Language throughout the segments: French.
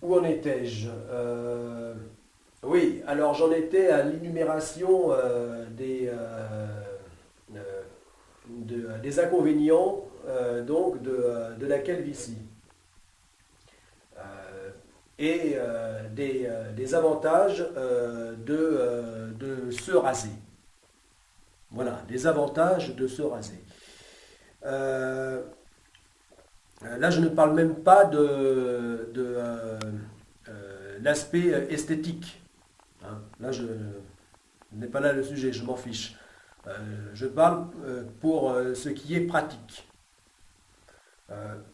Où en étais-je? Oui, alors j'en étais à l'énumération des inconvénients donc de la calvitie euh, et des avantages de se raser. Voilà, des avantages de se raser. Euh, Là, je ne parle même pas de l'aspect esthétique. Hein. Là, je n'est pas là le sujet, je m'en fiche. Je parle pour ce qui est pratique.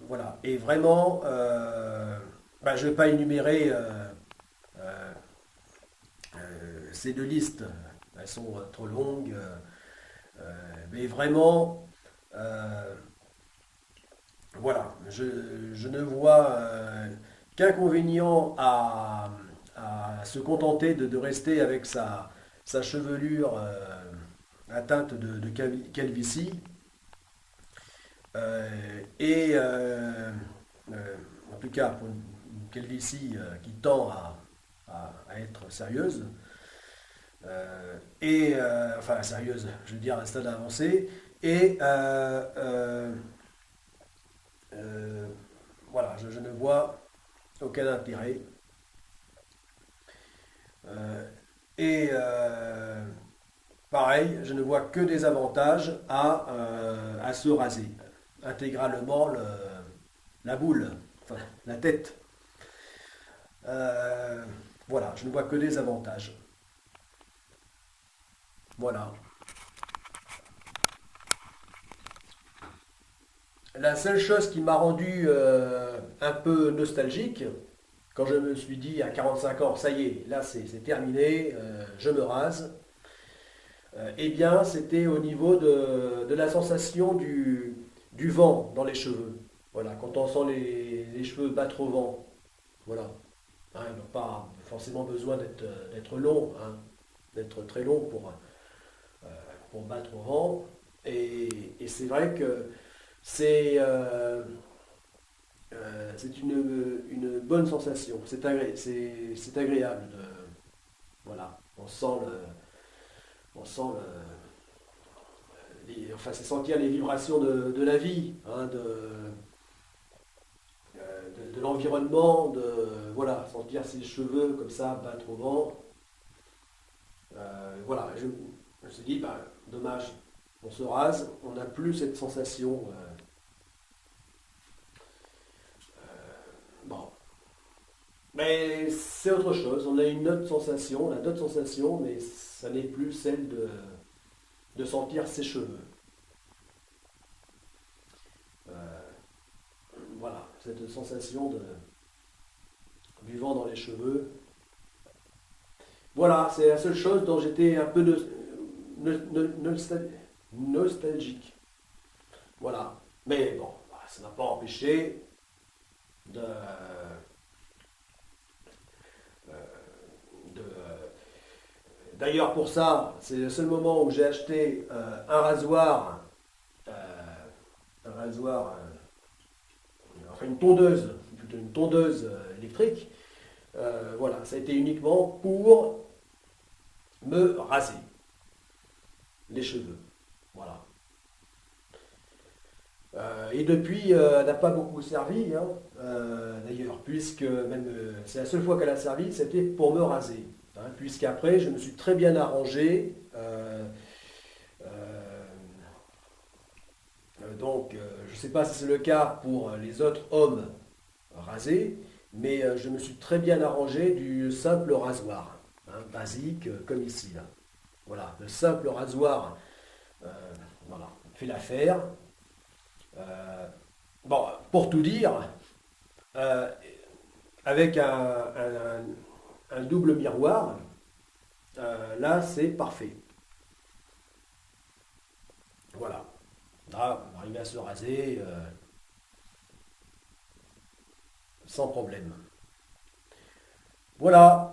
Voilà. Et vraiment, bah, je ne vais pas énumérer euh, ces deux listes. Elles sont trop longues. Mais vraiment, euh, voilà, je ne vois qu'inconvénient à se contenter de rester avec sa chevelure atteinte de calvitie. Et en tout cas pour une calvitie qui tend à être sérieuse, enfin sérieuse, je veux dire à un stade avancé, et euh, voilà, je ne vois aucun intérêt. Euh, et pareil, je ne vois que des avantages à se raser intégralement la boule, enfin la tête. Euh, voilà, je ne vois que des avantages. Voilà. La seule chose qui m'a rendu un peu nostalgique, quand je me suis dit à 45 ans, ça y est, là c'est terminé, je me rase, eh bien c'était au niveau de la sensation du vent dans les cheveux. Voilà, quand on sent les cheveux battre au vent. Voilà. Hein, ils n'ont pas forcément besoin d'être longs, hein, d'être très longs pour battre au vent. Et c'est vrai que c'est c'est une bonne sensation. C'est agréable. Voilà. On sent enfin, c'est sentir les vibrations de la vie, hein, de l'environnement, voilà, sentir ses cheveux comme ça battre au vent. Voilà, je me suis dit, bah, dommage, on se rase, on n'a plus cette sensation. Bon, mais c'est autre chose, on a une autre sensation, on a d'autres sensations, mais ça n'est plus celle de sentir ses cheveux. Euh, voilà, cette sensation du vent dans les cheveux. Voilà, c'est la seule chose dont j'étais un peu nostalgique. Voilà. Mais bon, ça n'a pas empêché de, D'ailleurs, pour ça, c'est le seul moment où j'ai acheté euh, un rasoir, enfin une tondeuse, plutôt une tondeuse électrique. Voilà, ça a été uniquement pour me raser les cheveux. Voilà. Et depuis, elle n'a pas beaucoup servi, hein, d'ailleurs, puisque même c'est la seule fois qu'elle a servi, c'était pour me raser. Hein, puisqu'après, je me suis très bien arrangé. Euh, je ne sais pas si c'est le cas pour les autres hommes rasés, mais je me suis très bien arrangé du simple rasoir, hein, basique, comme ici. Là. Voilà, le simple rasoir, euh, voilà, fait l'affaire. Euh, bon, pour tout dire, euh, avec un double miroir, là c'est parfait. Voilà. Là, on arrive à se raser sans problème. Voilà.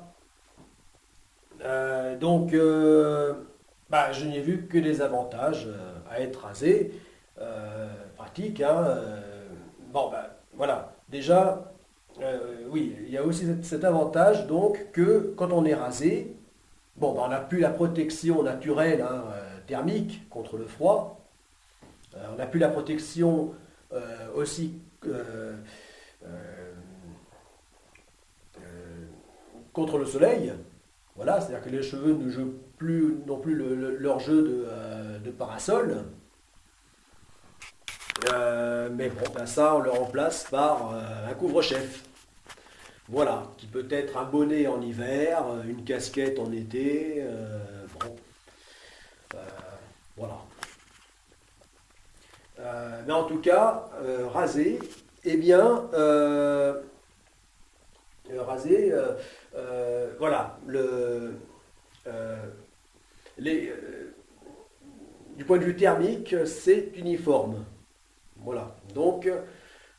Bah, je n'ai vu que des avantages à être rasé. Pratique, hein. Bon, bah, voilà. Déjà, Oui, il y a aussi cet avantage donc que quand on est rasé, bon, ben, on n'a plus la protection naturelle hein, thermique contre le froid. On n'a plus la protection aussi euh, euh, contre le soleil. Voilà, c'est-à-dire que les cheveux ne jouent plus non plus leur jeu de parasol. Mais bon, ben ça, on le remplace par un couvre-chef. Voilà, qui peut être un bonnet en hiver, une casquette en été. Bon, euh, voilà. Mais en tout cas, raser, eh bien, raser, voilà, euh, les, du point de vue thermique, c'est uniforme. Voilà. Donc,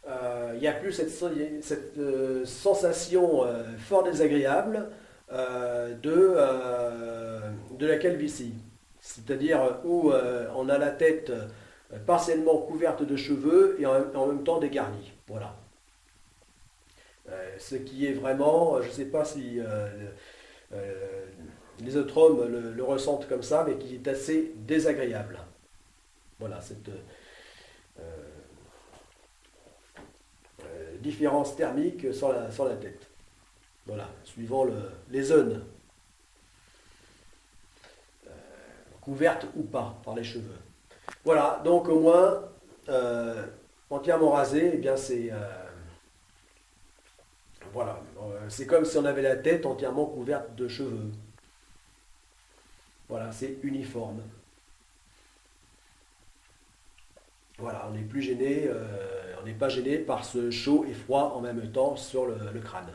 il n'y a plus cette sensation fort désagréable de la calvitie. C'est-à-dire où on a la tête partiellement couverte de cheveux et en même temps dégarnie. Voilà. Ce qui est vraiment, je ne sais pas si euh, les autres hommes le ressentent comme ça, mais qui est assez désagréable. Voilà, cette différence thermique sur la tête. Voilà, suivant les zones, couvertes ou pas par les cheveux. Voilà, donc au moins, entièrement rasé, eh bien c'est voilà, c'est comme si on avait la tête entièrement couverte de cheveux. Voilà, c'est uniforme. Voilà, on n'est plus gêné, on n'est pas gêné par ce chaud et froid en même temps sur le crâne.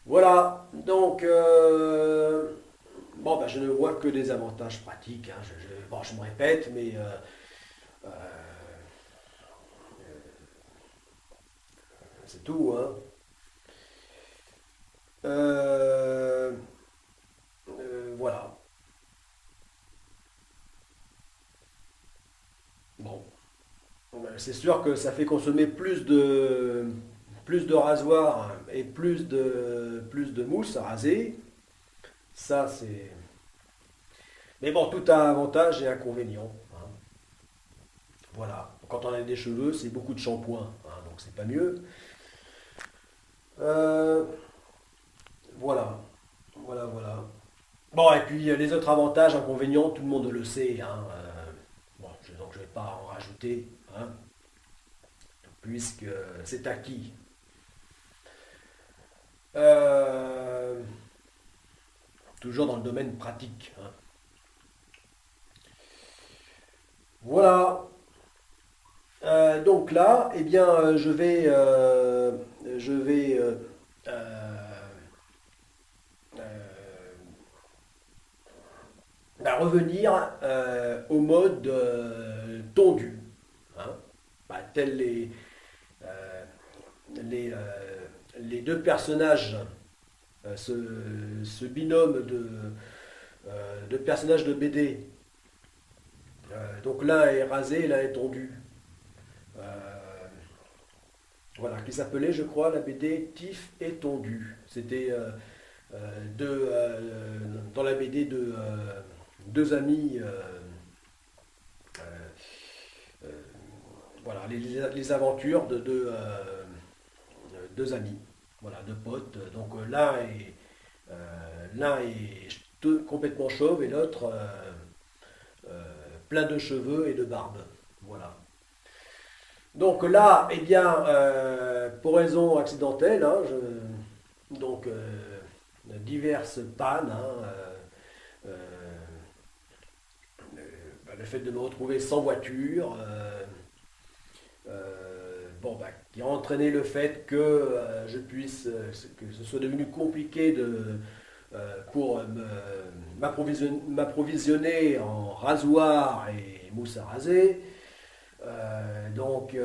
Voilà, donc bon, ben, je ne vois que des avantages pratiques. Hein. Bon, je me répète, mais euh, c'est tout. Hein. Euh, voilà. Bon, c'est sûr que ça fait consommer plus de rasoir et plus de mousse à raser. Ça, c'est. Mais bon, tout a avantage et inconvénient. Hein. Voilà. Quand on a des cheveux, c'est beaucoup de shampoing. Hein, donc c'est pas mieux. Euh, voilà. Voilà, voilà. Bon, et puis les autres avantages, inconvénients, tout le monde le sait. Hein, bon, donc je ne vais pas en rajouter, hein, puisque c'est acquis. Euh, toujours dans le domaine pratique. Hein. Voilà. Donc là, eh bien, je vais euh, bah, revenir au mode tondu, hein. Bah, tels euh, les deux personnages, ce binôme de personnages de BD. Donc l'un est rasé et l'un est tondu. Euh, voilà, qui s'appelait, je crois, la BD Tif et tondu. C'était dans la BD de deux amis. Euh, voilà, les aventures de deux amis, voilà, deux potes. Donc l'un est complètement chauve et l'autre plein de cheveux et de barbe. Voilà. Donc là, eh bien, pour raison accidentelle, hein, donc diverses pannes, hein, euh, bah, le fait de me retrouver sans voiture, bon, bah, qui a entraîné le fait que je puisse, que ce soit devenu compliqué pour m'approvisionner en rasoir et mousse à raser. Donc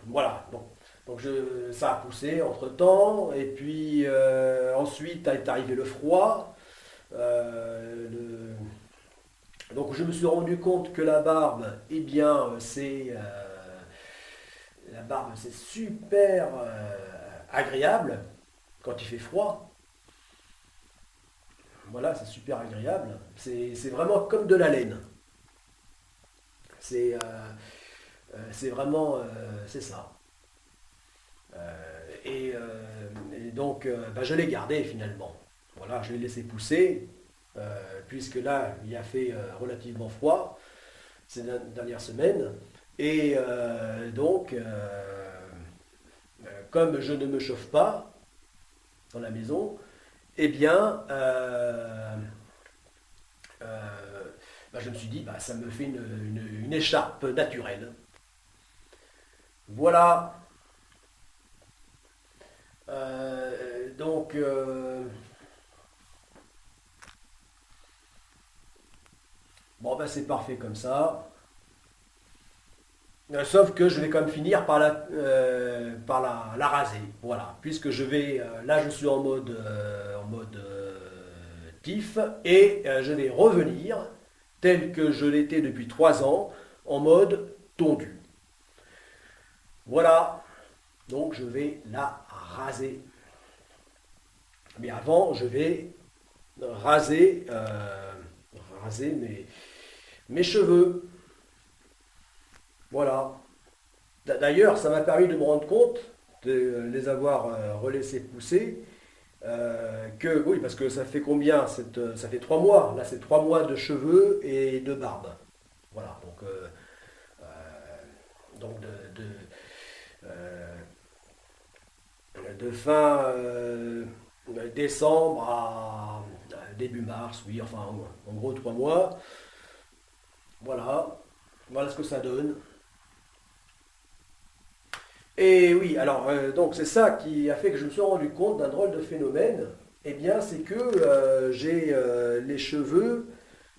voilà, donc ça a poussé entre temps, et puis ensuite est arrivé le froid. Donc je me suis rendu compte que la barbe, eh bien, la barbe, c'est super agréable quand il fait froid. Voilà, c'est super agréable. C'est vraiment comme de la laine. C'est c'est vraiment, c'est ça. Et donc, bah, je l'ai gardé finalement. Voilà, je l'ai laissé pousser, puisque là, il a fait relativement froid ces dernières semaines. Et donc, comme je ne me chauffe pas dans la maison, eh bien, bah, je me suis dit, bah, ça me fait une écharpe naturelle. Voilà. Donc, bon, ben c'est parfait comme ça. Sauf que je vais quand même finir par la raser. Voilà. Puisque je vais. Là, je suis en mode tif. Et je vais revenir, tel que je l'étais depuis 3 ans, en mode tondu. Voilà. Donc, je vais la raser. Mais avant, je vais raser, raser mes cheveux. Voilà. D'ailleurs, ça m'a permis de me rendre compte, de les avoir relaissés pousser, que oui, parce que ça fait combien ça fait 3 mois. Là, c'est 3 mois de cheveux et de barbe. Voilà. Donc euh, de fin décembre à début mars, oui, enfin en gros 3 mois. Voilà. Voilà ce que ça donne. Et oui, alors donc c'est ça qui a fait que je me suis rendu compte d'un drôle de phénomène. Eh bien, c'est que j'ai les cheveux,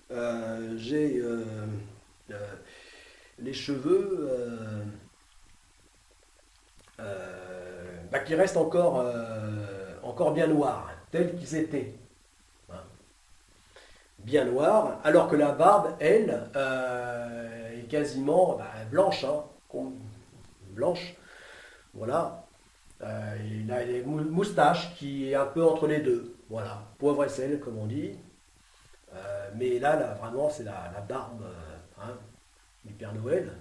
j'ai euh, les cheveux bah, qui restent encore bien noirs, tels qu'ils étaient. Hein. Bien noirs, alors que la barbe, elle, est quasiment bah, blanche. Hein, blanche. Voilà. Il a les moustaches qui est un peu entre les deux. Voilà, poivre et sel, comme on dit. Mais là, vraiment, c'est la barbe hein, du Père Noël.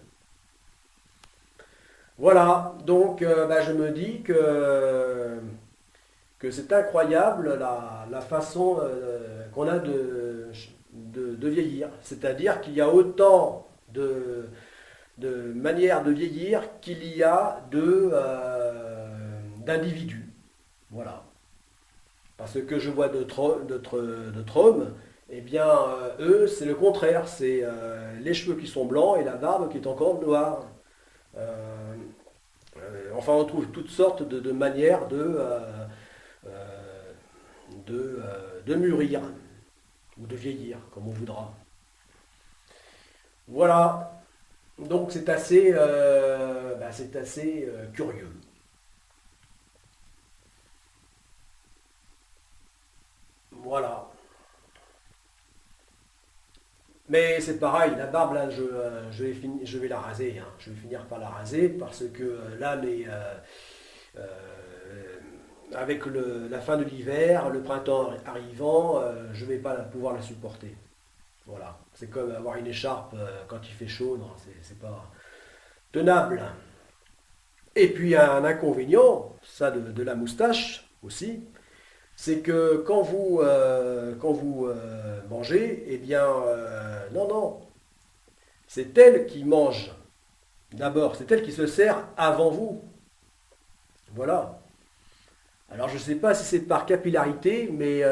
Voilà, donc bah, je me dis que c'est incroyable la façon qu'on a de vieillir. C'est-à-dire qu'il y a autant de manières de vieillir qu'il y a d'individus. Voilà. Parce que je vois d'autres hommes, eh bien, eux, c'est le contraire. C'est les cheveux qui sont blancs et la barbe qui est encore noire. Euh, enfin, on trouve toutes sortes de manières euh, de mûrir ou de vieillir, comme on voudra. Voilà. Donc, c'est assez curieux. Voilà. Mais c'est pareil, la barbe, là, je vais la raser. Hein. Je vais finir par la raser parce que là, avec la fin de l'hiver, le printemps arrivant, je ne vais pas pouvoir la supporter. Voilà. C'est comme avoir une écharpe quand il fait chaud, non, c'est pas tenable. Et puis un inconvénient, ça de la moustache aussi, c'est que quand vous mangez, eh bien, non, non, c'est elle qui mange d'abord, c'est elle qui se sert avant vous. Voilà. Alors je ne sais pas si c'est par capillarité, mais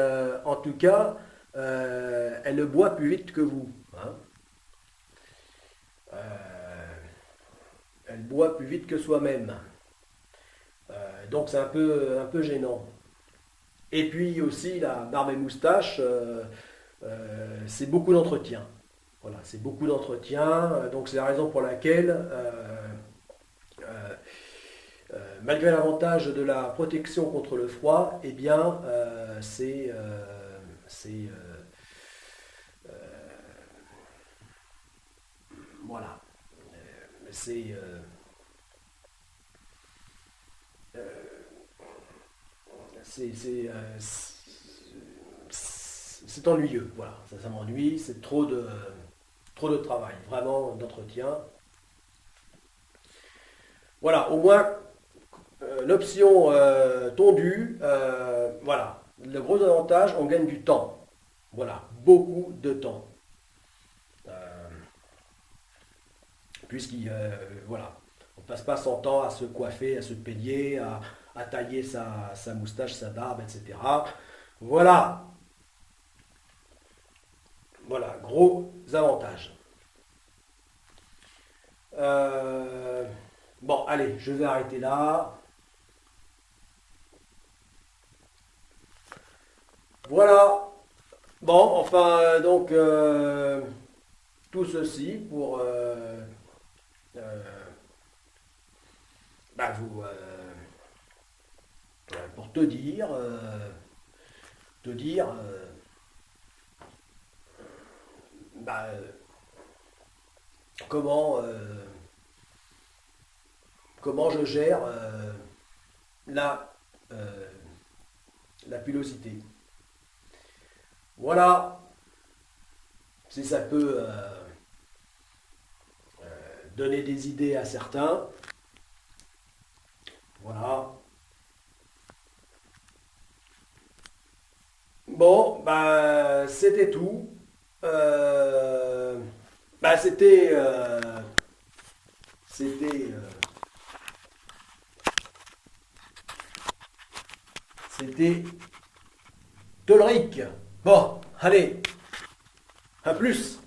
en tout cas, elle ne boit plus vite que vous. Hein. Elle boit plus vite que soi-même. Donc c'est un peu gênant. Et puis aussi la barbe et moustache, c'est beaucoup d'entretien. Voilà, c'est beaucoup d'entretien. Donc c'est la raison pour laquelle euh, malgré l'avantage de la protection contre le froid, eh bien, c'est voilà, c'est c'est ennuyeux, voilà, ça m'ennuie, c'est trop de travail, vraiment d'entretien. Voilà, au moins l'option tondue, voilà, le gros avantage, on gagne du temps, voilà, beaucoup de temps. Euh, Puisqu'il voilà, on passe pas son temps à se coiffer, à se peigner, à tailler sa moustache, sa barbe, etc. Voilà, voilà, gros avantages. Euh, bon, allez, je vais arrêter là. Voilà. Bon, enfin, donc, tout ceci pour, euh, bah, pour te dire bah, comment, comment je gère la, euh, la pilosité. Voilà, si ça peut donner des idées à certains. Voilà. Bon, bah, c'était tout. Euh, bah, c'était, c'était Tolric. Bon, allez, à plus.